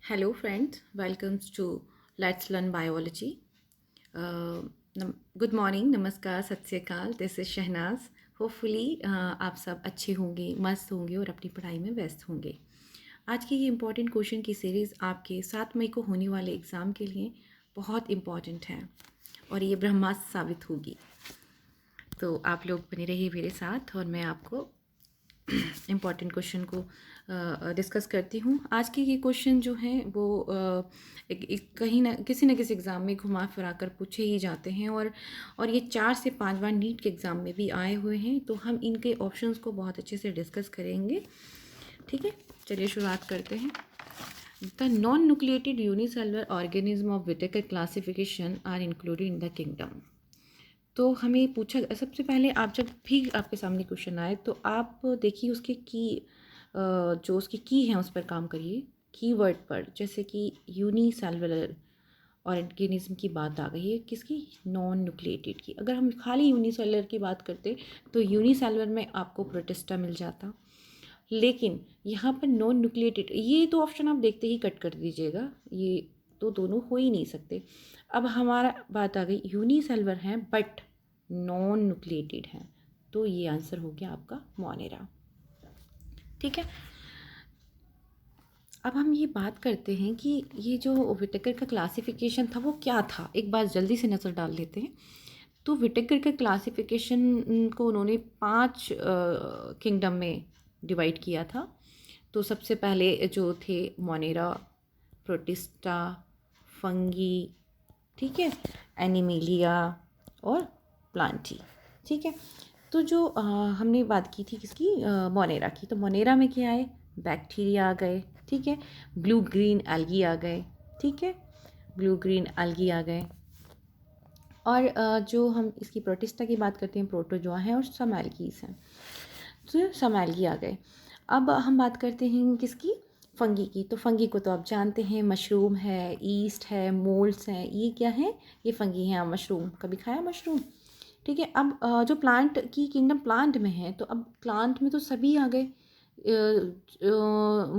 Hello, friends. Welcome to Let's Learn Biology. Good morning, नमस्कार, सत श्री अकाल. This is Shehnaaz. होपफुली आप सब अच्छे होंगे, मस्त होंगे और अपनी पढ़ाई में व्यस्त होंगे. आज की ये इम्पॉर्टेंट क्वेश्चन की सीरीज़ आपके 7 मई को होने वाले एग्ज़ाम के लिए बहुत इम्पॉर्टेंट है और ये ब्रह्मास्त्र साबित होगी. तो आप लोग बने रहिए मेरे साथ और मैं आपको इम्पॉर्टेंट क्वेश्चन को डिस्कस करती हूँ. आज के ये क्वेश्चन जो हैं वो कहीं ना किसी एग्ज़ाम में घुमा फिरा कर पूछे ही जाते हैं और ये 4 से 5 बार नीट के एग्ज़ाम में भी आए हुए हैं. तो हम इनके ऑप्शंस को बहुत अच्छे से डिस्कस करेंगे. ठीक है, चलिए शुरुआत करते हैं. The non nucleated unicellular organism of Whittaker classification are included in the kingdom. तो हमें पूछा सबसे पहले, आप जब भी आपके सामने क्वेश्चन आए तो आप देखिए उसके जो उसकी की है उस पर काम करिए, कीवर्ड पर. जैसे कि यूनिसेलुलर ऑर्गेनिज्म की बात आ गई है, किसकी? नॉन न्यूक्लिएटेड की. अगर हम खाली यूनिसेलुलर की बात करते तो यूनिसेलुलर में आपको प्रोटिस्टा मिल जाता, लेकिन यहाँ पर नॉन न्यूक्लिएटेड, ये तो ऑप्शन आप देखते ही कट कर दीजिएगा, ये तो दोनों हो ही नहीं सकते. अब हमारा बात आ गई यूनिसेलुलर हैं बट नॉन न्यूक्लिएटेड हैं, तो ये आंसर हो गया आपका मोनेरा. ठीक है, अब हम ये बात करते हैं कि ये जो विटेकर का क्लासिफिकेशन था वो क्या था. एक बार जल्दी से नज़र डाल लेते हैं. तो विटेकर के क्लासिफिकेशन को उन्होंने 5 किंगडम में डिवाइड किया था. तो सबसे पहले जो थे मोनेरा, प्रोटिस्टा, फंगी, ठीक है, एनिमेलिया और प्लांटी. ठीक है, तो जो हमने बात की थी किसकी? मोनेरा की. तो मोनेरा में क्या है? बैक्टीरिया आ गए, ठीक है, ब्लू ग्रीन एल्गी आ गए, ठीक है, ब्लू ग्रीन एल्गी आ गए. और जो हम इसकी प्रोटिस्टा की बात करते हैं, प्रोटोजोआ हैं और सम एल्गीज हैं, तो सम एल्गी आ गए. अब हम बात करते हैं किसकी? फंगी की. तो फंगी को तो आप जानते हैं, मशरूम है, ईस्ट है, मोल्ड्स हैं, ये क्या है? ये फंगी हैं. मशरूम कभी खाया मशरूम? ठीक है. अब जो प्लांट की किंगडम प्लांट में है, तो अब प्लांट में तो सभी आ गए.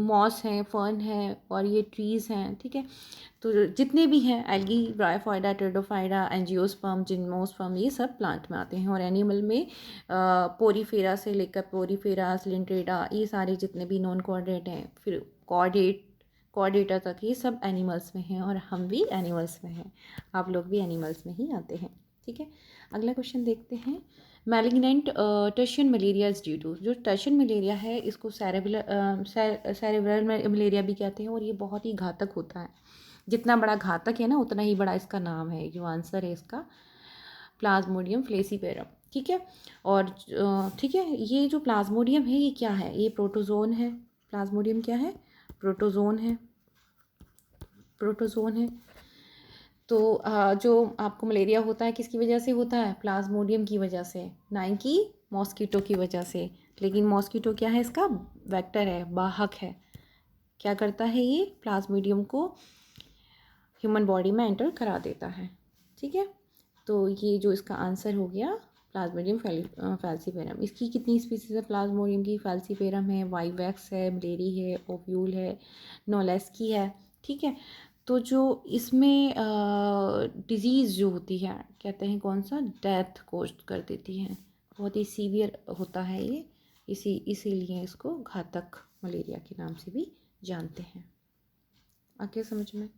मॉस हैं, फर्न है और ये ट्रीज़ हैं. ठीक है, तो जितने भी हैं, algae, bryophyta, pteridophyta, angiosperm, gymnosperm, ये सब प्लांट में आते हैं. और एनिमल में पोरीफेरा से लेकर पोरीफेरा, सिलिंड्रेटा, ये सारे जितने भी नॉन कॉर्डेट हैं, फिर कॉर्डेटा तक, ये सब एनिमल्स में हैं और हम भी एनिमल्स में हैं. आप लोग भी एनिमल्स में ही आते हैं. ठीक है, अगला क्वेश्चन देखते हैं. Malignant tertian malaria is due to. जो टर्शियन मलेरिया है इसको सेरेब्रल मलेरिया भी कहते हैं और ये बहुत ही घातक होता है. जितना बड़ा घातक है ना, उतना ही बड़ा इसका नाम है. जो आंसर है इसका प्लाज्मोडियम फ्लेसीपेरम. ठीक है, और ठीक है, ये जो प्लाज्मोडियम है ये क्या है? ये प्रोटोजोन है. प्लाज्मोडियम क्या है? प्रोटोजोन है. प्रोटोजोन है. तो जो आपको मलेरिया होता है किसकी वजह से होता है? प्लाज्मोडियम की वजह से, ना कि मॉस्कीटो की वजह से. लेकिन मॉस्कीटो क्या है? इसका वेक्टर है, वाहक है. क्या करता है? ये प्लाज्मोडियम को ह्यूमन बॉडी में एंटर करा देता है. ठीक है, तो ये जो इसका आंसर हो गया प्लाज्मोडियम फैल्सीपेरम. इसकी कितनी स्पीसीज है प्लाज्मोडियम की? फैल्सीपेरम है, वाइवैक्स है, मलेरी है, ओव्यूल है, नोलेस्की है. ठीक है, तो जो इसमें डिजीज़ जो होती है, कहते हैं कौन सा? डेथ कोज कर देती है. बहुत ही सीवियर होता है ये, इसीलिए इसको घातक मलेरिया के नाम से भी जानते हैं. आगे समझ में.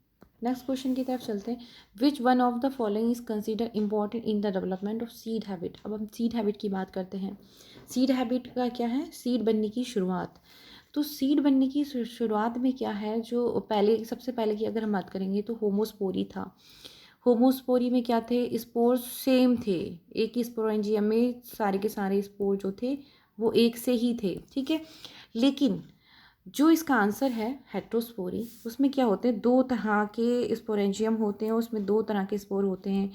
नेक्स्ट क्वेश्चन की तरफ चलते हैं. Which one of the following is consider important in the development of seed habit. अब हम सीड हैबिट की बात करते हैं. सीड हैबिट का क्या है? सीड बनने की शुरुआत. तो सीड बनने की शुरुआत में क्या है? जो पहले, सबसे पहले की अगर हम बात करेंगे तो होमोस्पोरी था. होमोस्पोरी में क्या थे? स्पोर्स सेम थे. एक ही स्पोरेंजियम में सारे के सारे स्पोर जो थे वो एक से ही थे. ठीक है, लेकिन जो इसका आंसर है हेट्रोस्पोरी, उसमें क्या होते हैं? 2 तरह के स्पोरेंजियम होते हैं, उसमें 2 तरह के स्पोर होते हैं,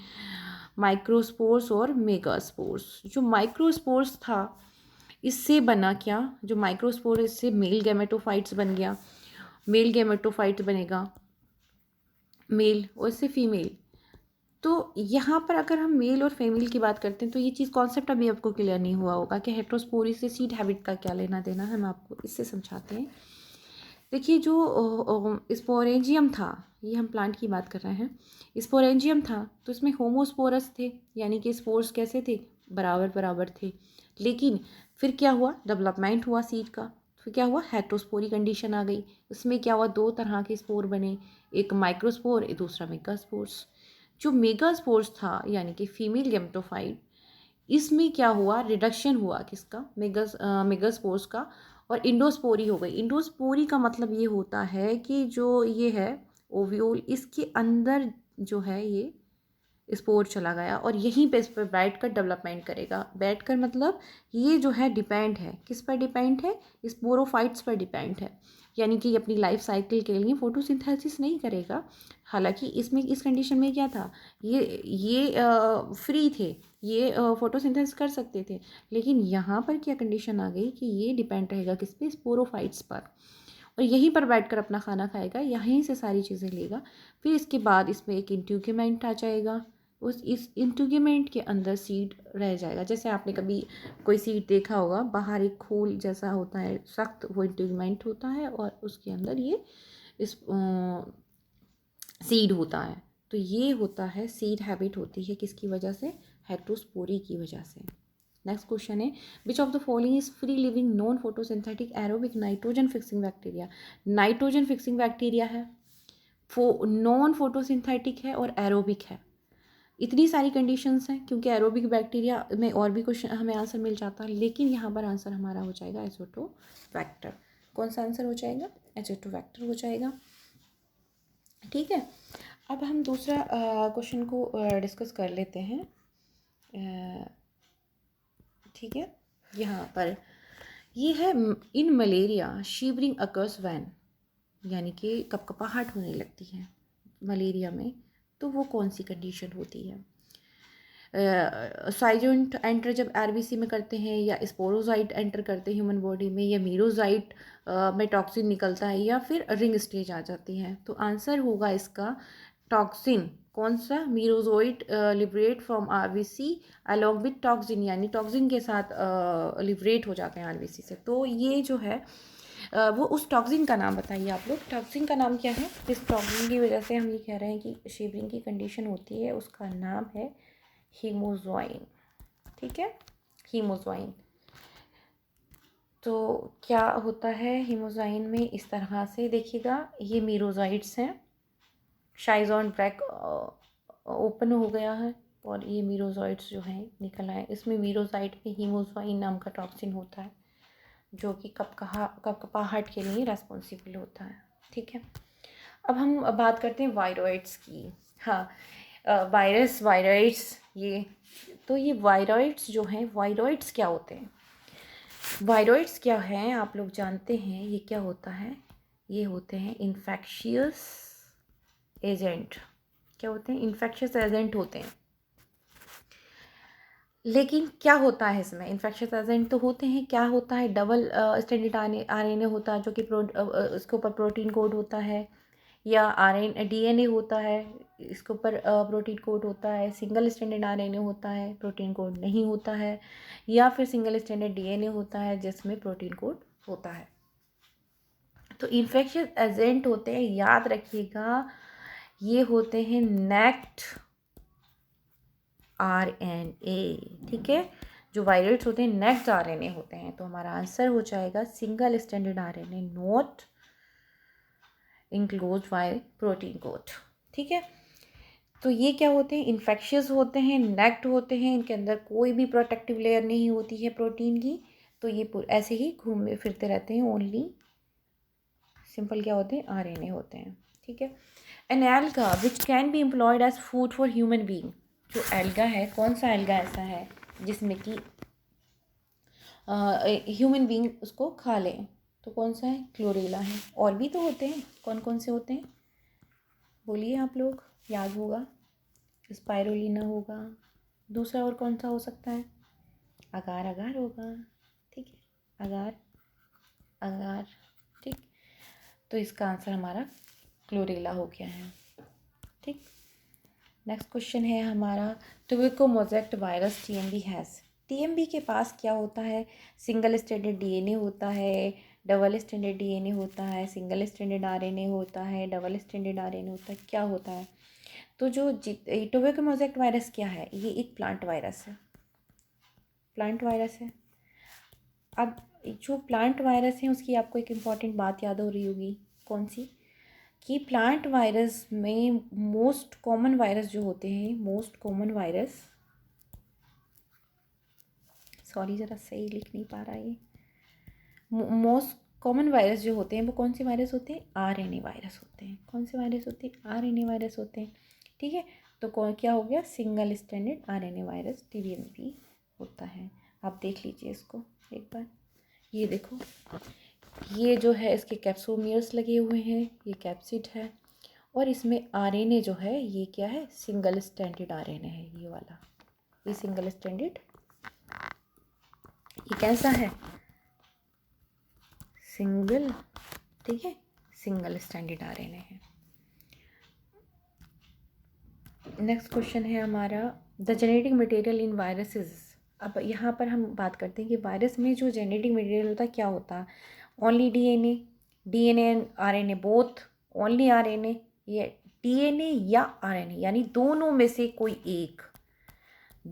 माइक्रोस्पोर्स और मेगास्पोर्स. जो माइक्रोस्पोर्स था इससे बना क्या? जो माइक्रोस्पोर, इससे मेल गैमेटोफाइट्स बन गया. मेल गैमेटोफाइट्स बनेगा मेल, और इससे फीमेल. तो यहाँ पर अगर हम मेल और फीमेल की बात करते हैं तो ये चीज़ कॉन्सेप्ट अभी आपको क्लियर नहीं हुआ होगा कि हेट्रोस्पोरी से सीड हैबिट का क्या लेना देना है. हम आपको इससे समझाते हैं. देखिए जो स्पोरेंजियम था, ये हम प्लांट की बात कर रहे हैं, स्पोरेंजियम था तो इसमें होमोस्पोरस थे, यानी कि स्पोर्स कैसे थे, बराबर बराबर थे। लेकिन फिर क्या हुआ, डेवलपमेंट हुआ सीड का, फिर क्या हुआ, हेटेरोस्पोरी कंडीशन आ गई। इसमें क्या हुआ, दो तरह के स्पोर बने, एक माइक्रोस्पोर, एक दूसरा मेगास्पोर्स। जो मेगास्पोर्स था यानी कि फीमेल गेमेटोफाइट, इसमें क्या हुआ, रिडक्शन हुआ किसका, मेगास्पोर्स का, और इंडोस्पोरी हो गई। इंडोस्पोरी का मतलब ये होता है कि जो ये है ओव्यूल, इसके अंदर जो है ये स्पोर चला गया और यहीं पे इस पर बैठ कर डेवलपमेंट करेगा। बैठ कर मतलब ये जो है डिपेंड है, किस पर डिपेंड है, स्पोरोफाइट्स पर डिपेंड है, यानी कि ये अपनी लाइफ साइकिल के लिए फोटोसिंथेसिस नहीं करेगा। हालांकि इसमें इस कंडीशन में क्या था, ये फ्री थे, ये फोटोसिंथेसिस कर सकते थे। लेकिन यहाँ पर क्या कंडीशन आ गई कि ये डिपेंड रहेगा किस पे, स्पोरोफाइट्स पर, और यहीं पर बैठकर अपना खाना खाएगा, यहीं से सारी चीज़ें लेगा। फिर इसके बाद इसमें एक इंट्यूगमेंट आ जाएगा, इस इंट्यूगमेंट के अंदर सीड रह जाएगा। जैसे आपने कभी कोई सीड देखा होगा, बाहर एक खोल जैसा होता है सख्त, वो इंट्यूगमेंट होता है और उसके अंदर ये इस सीड होता है। तो ये होता है सीड हैबिट होती है किसकी वजह से, हेटेरोस्पोरी की वजह से। नेक्स्ट क्वेश्चन है, which of the following is free living non photosynthetic aerobic nitrogen fixing bacteria. Nitrogen fixing bacteria है, नॉन फोटोसिंथेटिक है और एरोबिक है। इतनी सारी कंडीशंस हैं, क्योंकि एरोबिक बैक्टीरिया में और भी क्वेश्चन हमें आंसर मिल जाता, लेकिन यहाँ पर आंसर हमारा हो जाएगा एज़ोटोबैक्टर। कौन सा आंसर हो जाएगा, एज़ोटोबैक्टर हो जाएगा। ठीक है, अब हम दूसरा क्वेश्चन को डिस्कस कर लेते हैं। ठीक है, यहाँ पर ये है, इन मलेरिया शीवरिंग अकर्स वैन, यानी कि कपकपाहट होने लगती है मलेरिया में, तो वो कौन सी कंडीशन होती है। साइजेंट एंटर जब आरबीसी में करते हैं, या स्पोरोजाइट एंटर करते हैं ह्यूमन बॉडी में, या मीरोजाइट में टॉक्सिन निकलता है, या फिर रिंग स्टेज आ जाती है। तो आंसर होगा इसका टॉक्सिन। कौन सा, merozoite liberate from RBC along with toxin, यानी टॉक्सिन के साथ लिबरेट हो जाते हैं आरबीसी से। तो ये जो है वो उस टॉक्सिन का नाम बताइए आप लोग, टॉक्सिन का नाम क्या है, इस टॉक्सिन की वजह से हम ये कह रहे हैं कि शिवरिंग की कंडीशन होती है, उसका नाम है हीमोजोइन। ठीक है, हीमोजोइन। तो क्या होता है हीमोजोइन में, इस तरह से देखिएगा, ये मीरोजाइट्स हैं, शाइजोन ब्रैक ओपन हो गया है और ये मीरोजाइट्स जो हैं निकल आए। इसमें मीरोजाइट में हीमोजोइन नाम का टॉक्सिन होता है, जो कि कपकपाहट के लिए रेस्पॉन्सिबल होता है। ठीक है, अब हम बात करते हैं वायरॉइड्स की। हाँ, वायरॉइड्स, ये वायरॉइड्स जो हैं, वायरॉइड्स क्या होते हैं, वायरॉइड्स क्या हैं आप लोग जानते हैं, ये क्या होता है, ये होते हैं इन्फेक्शियस एजेंट। क्या होते हैं, इन्फेक्शियस एजेंट होते हैं। लेकिन क्या होता है इसमें, इन्फेक्शियस एजेंट तो होते हैं, क्या होता है, डबल स्टैंडर्ड आरएनए होता है, जो कि इसके ऊपर प्रोटीन कोड होता है, या डीएनए होता है, इसके ऊपर प्रोटीन कोड होता है, सिंगल स्टैंडर्ड आरएनए होता है, प्रोटीन कोड नहीं होता है, या फिर सिंगल स्टैंडर्ड डीएनए होता है जिसमें प्रोटीन कोड होता है। तो इन्फेक्शियस एजेंट होते हैं, याद रखिएगा, ये होते हैं नेक्ट आरएनए। ठीक है, जो वायरस होते हैं नेक्स्ट आरएनए होते हैं। तो हमारा आंसर हो जाएगा single standard RNA not enclose bye protein code. ठीक है, तो ये क्या होते हैं, इन्फेक्शियस होते हैं, नेक्ट होते हैं, इनके अंदर कोई भी प्रोटेक्टिव लेयर नहीं होती है प्रोटीन की। तो ये ऐसे ही घूमते फिरते रहते हैं, ओनली सिंपल क्या होते हैं, आरएनए होते हैं। ठीक है, an alga which can be employed as food for human being. जो एल्गा है, कौन सा एल्गा ऐसा है जिसमें कि ह्यूमन बीइंग उसको खा लें, तो कौन सा है, क्लोरेला है। और भी तो होते हैं, कौन कौन से होते हैं, बोलिए आप लोग, याद होगा, स्पाइरुलिना होगा, दूसरा और कौन सा हो सकता है, अगार अगार होगा। ठीक है, अगार अगार। ठीक, तो इसका आंसर हमारा क्लोरेला हो गया है। ठीक, नेक्स्ट क्वेश्चन है हमारा, ट्यूबिकोमोज़ेक्ट वायरस टीएमबी हैज़। टीएमबी के पास क्या होता है, सिंगल स्टैंडर्ड डीएनए होता है, डबल स्टैंडर्ड डीएनए होता है, सिंगल स्टैंडर्ड आरएनए होता है, डबल स्टैंडर्ड आरएनए होता है, क्या होता है? तो जो टोबैको मोज़ेक वायरस क्या है? ये एक प्लांट वायरस है, प्लांट वायरस है। अब जो प्लांट वायरस है उसकी आपको एक इम्पॉर्टेंट बात याद हो रही होगी, कौन सी? कि प्लांट वायरस में मोस्ट कॉमन वायरस जो होते हैं, मोस्ट कॉमन वायरस, सॉरी ज़रा सही लिख नहीं पा रहा ये, मोस्ट कॉमन वायरस जो होते हैं वो कौन से वायरस होते हैं? आरएनए वायरस होते हैं। कौन से वायरस होते हैं? आरएनए वायरस होते हैं। ठीक है, तो कौन क्या हो गया? सिंगल स्टैंडर्ड आरएनए वायरस टीडीएमवी होता है। आप देख लीजिए इसको एक बार, ये देखो, ये जो है इसके कैप्सोमियर्स लगे हुए हैं, ये कैप्सिड है, और इसमें आरएनए जो है ये क्या है? सिंगल स्टैंडर्ड आरएनए है, ये वाला, ये सिंगल स्टैंडर्ड, ये कैसा है? सिंगल, ठीक है, सिंगल स्टैंडर्ड आरएनए है। नेक्स्ट क्वेश्चन है हमारा, the genetic material in viruses. अब यहाँ पर हम बात करते हैं कि वायरस में जो जेनेटिक मटेरियल होता है क्या होता है? Only DNA, DNA and RNA both, only RNA, ये डीएनए या आरएनए, यानी दोनों में से कोई एक,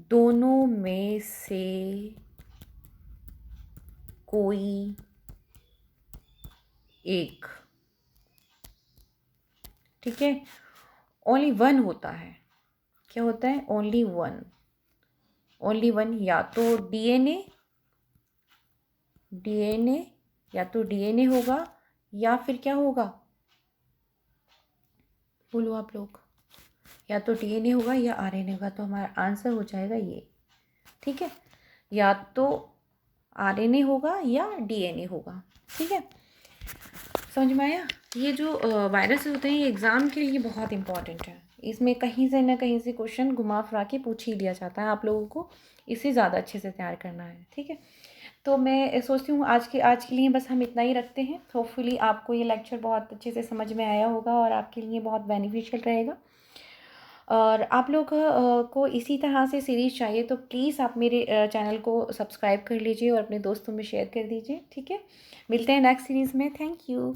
दोनों में से कोई एक, ठीक है, ओनली वन होता है। क्या होता है? ओनली वन, ओनली वन, या तो डीएनए, डीएनए या तो डीएनए होगा या फिर क्या होगा? बोलो आप लोग, या तो डीएनए होगा या आरएनए होगा, तो हमारा आंसर हो जाएगा ये, ठीक है, या तो आरएनए होगा या डीएनए होगा, ठीक है, समझ में आया? ये जो वायरस होते हैं ये एग्ज़ाम के लिए बहुत इंपॉर्टेंट है, इसमें कहीं से ना कहीं से क्वेश्चन घुमा फिरा के पूछ ही लिया जाता है, आप लोगों को इसे ज़्यादा अच्छे से तैयार करना है, ठीक है। तो मैं सोचती हूँ आज के लिए बस हम इतना ही रखते हैं। होपफुली आपको ये लेक्चर बहुत अच्छे से समझ में आया होगा और आपके लिए बहुत बेनिफिशियल रहेगा। और आप लोग को इसी तरह से सीरीज़ चाहिए तो प्लीज़ आप मेरे चैनल को सब्सक्राइब कर लीजिए और अपने दोस्तों में शेयर कर दीजिए, ठीक है। मिलते हैं नेक्स्ट सीरीज़ में। Thank you.